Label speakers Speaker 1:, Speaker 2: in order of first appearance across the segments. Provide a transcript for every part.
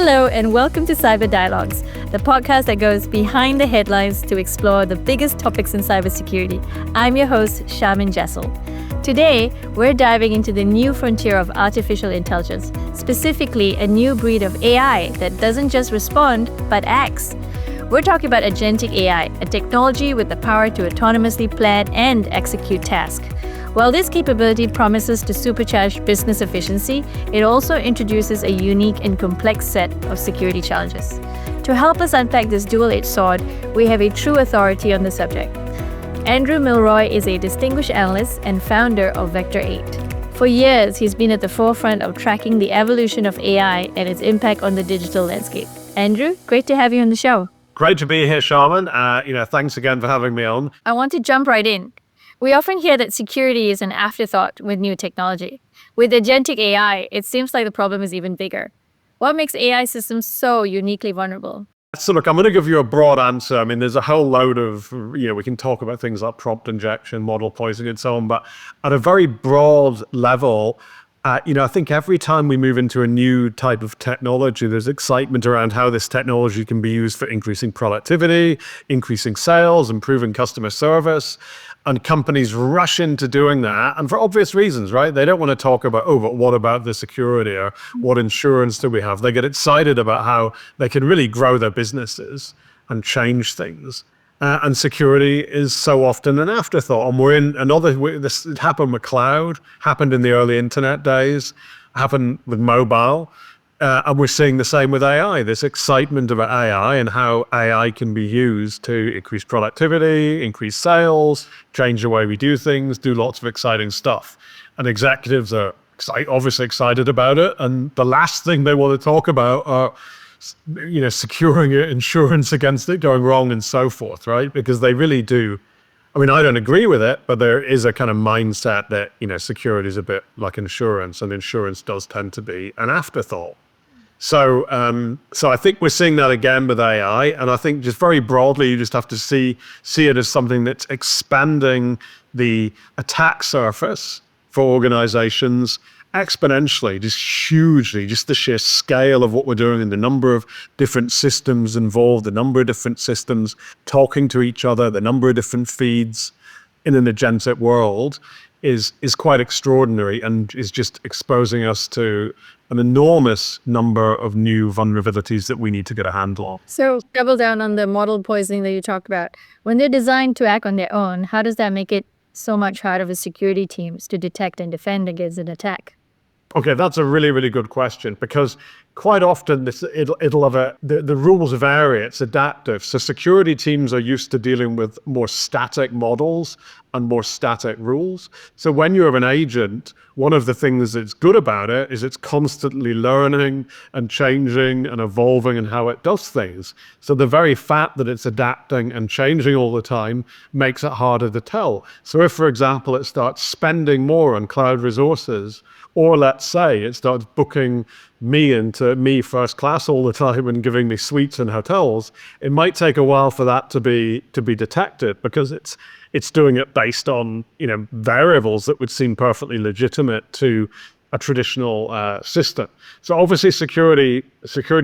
Speaker 1: Hello and welcome to Cyber Dialogues, the podcast that goes behind the headlines to explore the biggest topics in cybersecurity. I'm your host, Shaman Jessel. Today, we're diving into the new frontier of artificial intelligence, specifically a new breed of AI that doesn't just respond, but acts. We're talking about Agentic AI, a technology with the power to autonomously plan and execute tasks. While this capability promises to supercharge business efficiency, it also introduces a unique and complex set of security challenges. To help us unpack this dual-edged sword, we have a true authority on the subject. Andrew Milroy is a distinguished analyst and founder of Vector 8. For years, he's been at the forefront of tracking the evolution of AI and its impact on the digital landscape. Andrew, great to have you on the show.
Speaker 2: Great to be here, Shaman. Thanks again for having me on.
Speaker 1: I want to jump right in. We often hear that security is an afterthought with new technology. With Agentic AI, it seems like the problem is even bigger. What makes AI systems so uniquely vulnerable?
Speaker 2: So look, I'm going to give you a broad answer. I mean, there's a whole load of, we can talk about things like prompt injection, model poisoning and so on, but at a very broad level, I think every time we move into a new type of technology, there's excitement around how this technology can be used for increasing productivity, increasing sales, improving customer service. And companies rush into doing that, and for obvious reasons, right? They don't want to talk about, but what about the security or what insurance do we have? They get excited about how they can really grow their businesses and change things. And security is so often an afterthought. And we're in this happened with cloud, happened in the early internet days, happened with mobile. And we're seeing the same with AI, this excitement about AI and how AI can be used to increase productivity, increase sales, change the way we do things, do lots of exciting stuff. And executives are obviously excited about it. And the last thing they want to talk about are, securing insurance against it going wrong and so forth, right? Because they really do. I mean, I don't agree with it, but there is a kind of mindset that, security is a bit like insurance, and insurance does tend to be an afterthought. So I think we're seeing that again with AI, and I think just very broadly, you just have to see it as something that's expanding the attack surface for organizations exponentially, just hugely, just the sheer scale of what we're doing and the number of different systems involved, the number of different systems talking to each other, the number of different feeds in an agentic world is quite extraordinary and is just exposing us to an enormous number of new vulnerabilities that we need to get a handle on.
Speaker 1: So double down on the model poisoning that you talked about. When they're designed to act on their own, how does that make it so much harder for security teams to detect and defend against an attack?
Speaker 2: Okay, that's a really, really good question, because quite often it'll have the rules vary, it's adaptive. So security teams are used to dealing with more static models and more static rules. So when you have an agent, one of the things that's good about it is it's constantly learning and changing and evolving in how it does things. So the very fact that it's adapting and changing all the time makes it harder to tell. So if, for example, it starts spending more on cloud resources, or let's say it starts booking me into me first class all the time and giving me suites and hotels, it might take a while for that to be detected, because it's doing it based on variables that would seem perfectly legitimate to a traditional system. So obviously security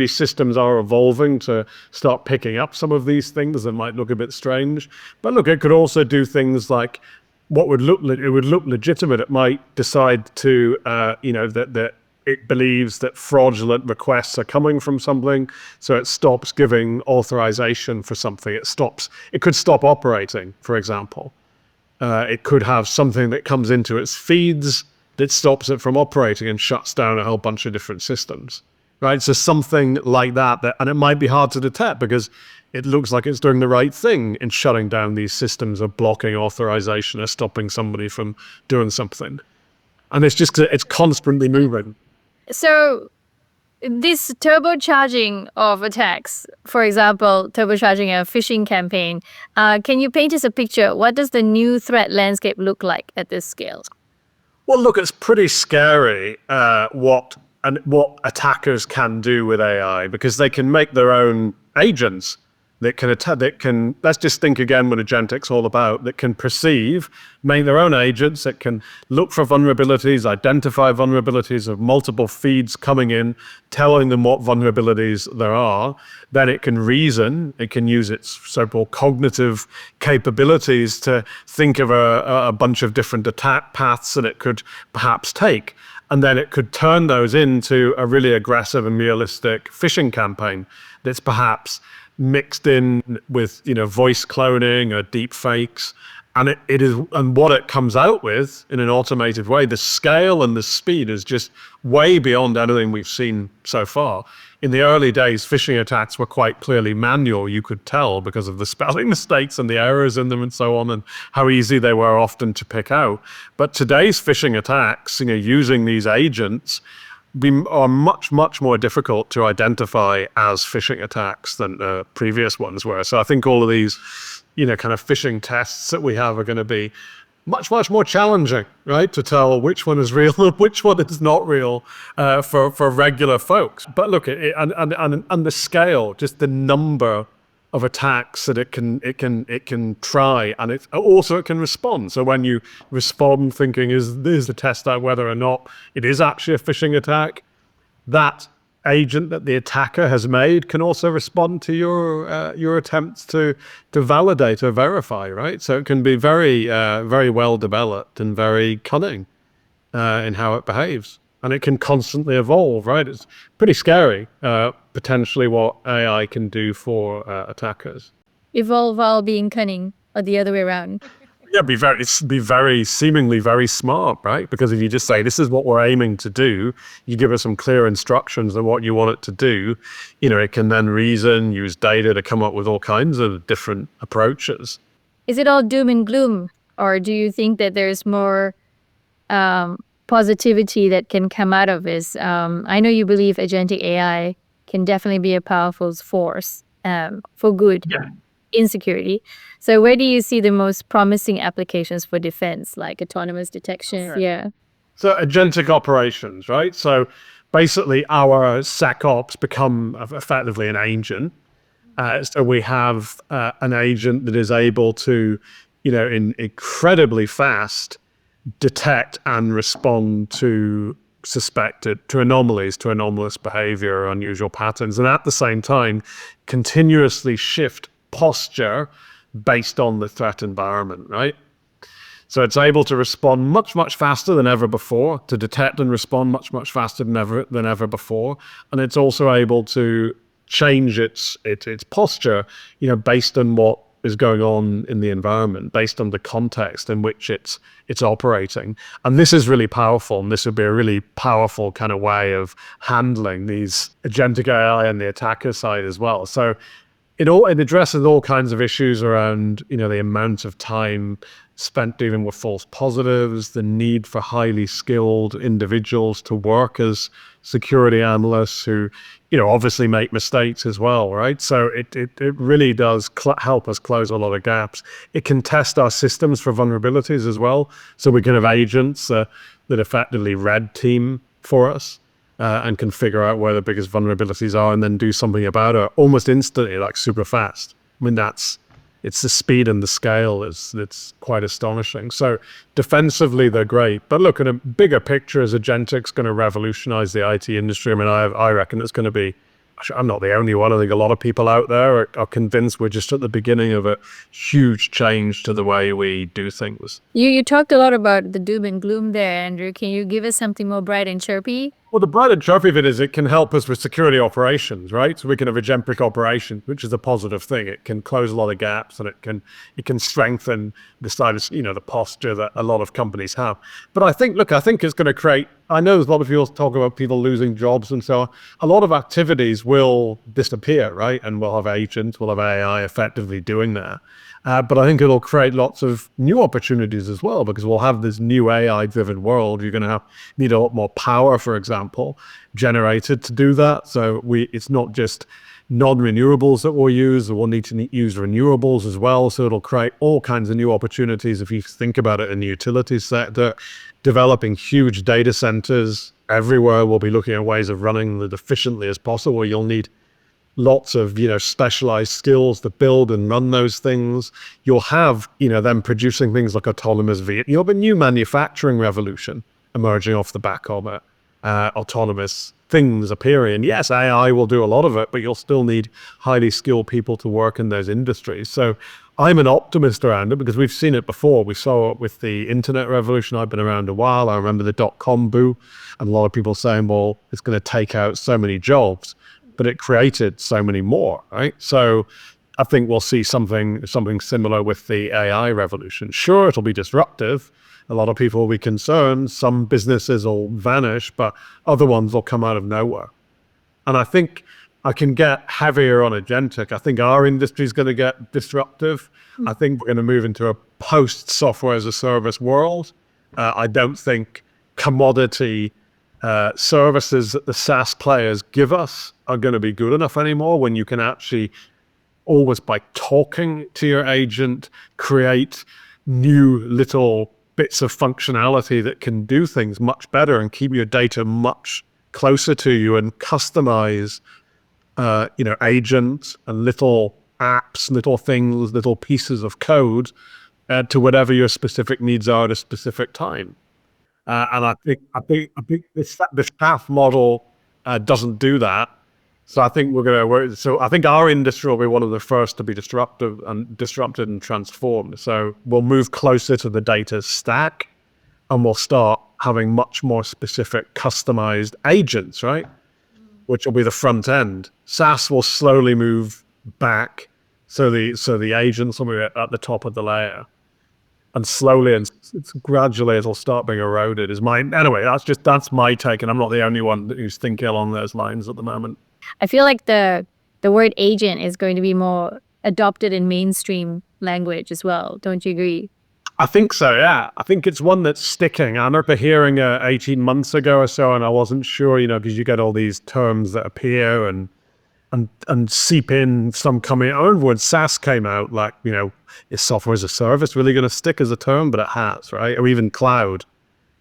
Speaker 2: systems are evolving to start picking up some of these things that might look a bit strange. But look, it could also do things like it would look legitimate. It might decide to, that it believes that fraudulent requests are coming from something, so it stops giving authorization for something. It could stop operating, for example. It could have something that comes into its feeds that stops it from operating and shuts down a whole bunch of different systems, right? So something like that, and it might be hard to detect because it looks like it's doing the right thing in shutting down these systems or blocking authorization or stopping somebody from doing something. And it's constantly moving.
Speaker 1: So this turbocharging of attacks, for example, turbocharging a phishing campaign, can you paint us a picture? What does the new threat landscape look like at this scale?
Speaker 2: Well, look, it's pretty scary what attackers can do with AI, because they can make their own agents that can attack, that can, let's just think again what agentic's all about, that can perceive, make their own agents, that can look for vulnerabilities, identify vulnerabilities of multiple feeds coming in, telling them what vulnerabilities there are. Then it can reason, it can use its so-called cognitive capabilities to think of a bunch of different attack paths that it could perhaps take. And then it could turn those into a really aggressive and realistic phishing campaign that's perhaps mixed in with, voice cloning or deep fakes. And it is, and what it comes out with in an automated way, the scale and the speed is just way beyond anything we've seen so far. In the early days, phishing attacks were quite clearly manual. You could tell because of the spelling mistakes and the errors in them and so on, and how easy they were often to pick out. But today's phishing attacks, using these agents, are much, much more difficult to identify as phishing attacks than previous ones were. So I think all of these, kind of phishing tests that we have are going to be much, much more challenging, right? To tell which one is real and which one is not real for regular folks. But look, and the scale, just the number of attacks that it can try, and it can respond. So when you respond thinking, is the test out whether or not it is actually a phishing attack, that agent that the attacker has made can also respond to your attempts to validate or verify, right? So it can be very very well developed and very cunning in how it behaves, and it can constantly evolve, right? It's pretty scary potentially what AI can do for attackers.
Speaker 1: Evolve while being cunning, or the other way around.
Speaker 2: Yeah, be very seemingly very smart, right? Because if you just say, this is what we're aiming to do, you give it some clear instructions on what you want it to do, it can then reason, use data to come up with all kinds of different approaches.
Speaker 1: Is it all doom and gloom, or do you think that there's more positivity that can come out of this? I know you believe agentic AI can definitely be a powerful force for good.
Speaker 2: Yeah.
Speaker 1: In security. So where do you see the most promising applications for defense, like autonomous detection?
Speaker 2: Sure.
Speaker 1: Yeah.
Speaker 2: So agentic operations, right? So basically our SecOps become effectively an agent. So we have an agent that is able to, in incredibly fast, detect and respond to anomalies, to anomalous behavior, unusual patterns, and at the same time, continuously shift posture based on the threat environment, right? So it's able to respond much, much faster than ever before, to detect and respond much, much faster than ever before. And it's also able to change its posture, based on what is going on in the environment, based on the context in which it's operating. And this is really powerful, and this would be a really powerful kind of way of handling these agentic AI on the attacker side as well. So it addresses all kinds of issues around, the amount of time spent dealing with false positives, the need for highly skilled individuals to work as security analysts who, obviously make mistakes as well, right? So it really does help us close a lot of gaps. It can test our systems for vulnerabilities as well. So we can have agents that effectively red team for us. And can figure out where the biggest vulnerabilities are and then do something about it almost instantly, like super fast. I mean, it's the speed and the scale it's quite astonishing. So defensively, they're great. But look, in a bigger picture, as agentic's going to revolutionize the IT industry. I mean, I reckon it's going to be, I'm not the only one. I think a lot of people out there are convinced we're just at the beginning of a huge change to the way we do things.
Speaker 1: You talked a lot about the doom and gloom there, Andrew. Can you give us something more bright and chirpy?
Speaker 2: Well, the bright and chirpy of it is it can help us with security operations, right? So we can have agentic operations, which is a positive thing. It can close a lot of gaps, and it can strengthen the side of, the posture that a lot of companies have. But I think it's going to create, I know there's a lot of people talk about people losing jobs and so on. A lot of activities will disappear, right? And we'll have agents, we'll have AI effectively doing that. But I think it'll create lots of new opportunities as well, because we'll have this new AI-driven world. You're going to need a lot more power, for example, generated to do that. So it's not just non-renewables that we'll use, we'll need to use renewables as well. So it'll create all kinds of new opportunities. If you think about it in the utilities sector, developing huge data centers everywhere, we'll be looking at ways of running them as efficiently as possible. You'll need lots of, specialized skills to build and run those things. You'll have, them producing things like autonomous vehicles. You'll have a new manufacturing revolution emerging off the back of it. Autonomous things appearing. Yes, AI will do a lot of it, but you'll still need highly skilled people to work in those industries. So I'm an optimist around it because we've seen it before. We saw it with the internet revolution. I've been around a while. I remember the dot-com boom, and a lot of people saying, well, it's going to take out so many jobs, but it created so many more, right? So I think we'll see something similar with the AI revolution. Sure, it'll be disruptive. A lot of people will be concerned. Some businesses will vanish, but other ones will come out of nowhere. And I think I can get heavier on agentic. I think our industry is going to get disruptive. I think we're going to move into a post-software as a service world. I don't think commodity services that the SaaS players give us are going to be good enough anymore when you can actually always, by talking to your agent, create new little bits of functionality that can do things much better and keep your data much closer to you and customize, agents and little apps, little things, little pieces of code to whatever your specific needs are at a specific time. And I think the staff model doesn't do that. So I think I think our industry will be one of the first to be disrupted and transformed. So we'll move closer to the data stack, and we'll start having much more specific customized agents, right? Which will be the front end. SaaS will slowly move back. So the agents will be at the top of the layer. And slowly and gradually it'll start being eroded. Anyway, that's my take, and I'm not the only one who's thinking along those lines at the moment.
Speaker 1: I feel like the word agent is going to be more adopted in mainstream language as well. Don't you agree?
Speaker 2: I think so, yeah. I think it's one that's sticking. I remember hearing 18 months ago or so, and I wasn't sure, because you get all these terms that appear and seep in, some coming. I remember when SaaS came out, like, is software as a service really going to stick as a term? But it has, right? Or even cloud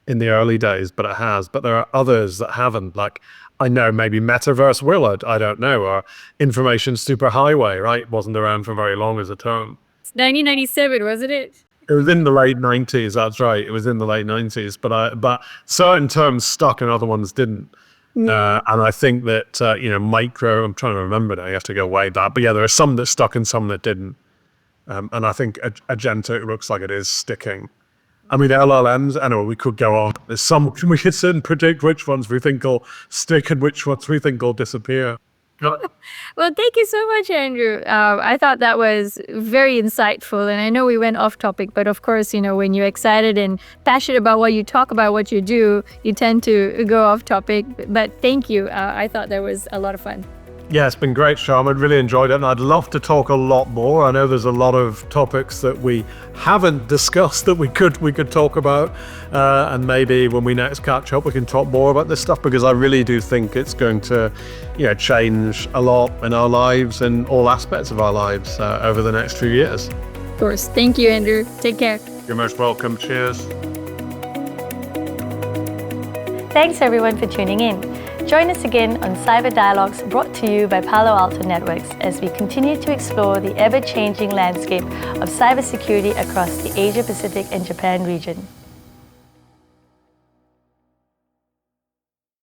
Speaker 2: in the early days, but it has. But there are others that haven't. Like, I know maybe metaverse will, I don't know, or information superhighway, right? Wasn't around for very long as a term.
Speaker 1: It's 1997, wasn't it?
Speaker 2: It was in the late 90s, that's right. It was in the late 90s, but certain terms stuck and other ones didn't. And I think that, micro, I'm trying to remember now, you have to go way back. But yeah, there are some that stuck and some that didn't. And I think agentic looks like it is sticking. I mean, LLMs, anyway, we could go on. There's some, we could sit and predict which ones we think will stick and which ones we think will disappear.
Speaker 1: Well, thank you so much, Andrew. I thought that was very insightful, and I know we went off topic, but of course, when you're excited and passionate about what you talk about, what you do, you tend to go off topic. But thank you. I thought that was a lot of fun.
Speaker 2: Yeah, it's been great, Sharm. I'd really enjoyed it, and I'd love to talk a lot more. I know there's a lot of topics that we haven't discussed that we could talk about, and maybe when we next catch up, we can talk more about this stuff, because I really do think it's going to, change a lot in our lives and all aspects of our lives over the next few years.
Speaker 1: Of course. Thank you, Andrew. Take care.
Speaker 2: You're most welcome. Cheers.
Speaker 1: Thanks, everyone, for tuning in. Join us again on Cyber Dialogues, brought to you by Palo Alto Networks, as we continue to explore the ever-changing landscape of cybersecurity across the Asia-Pacific and Japan region.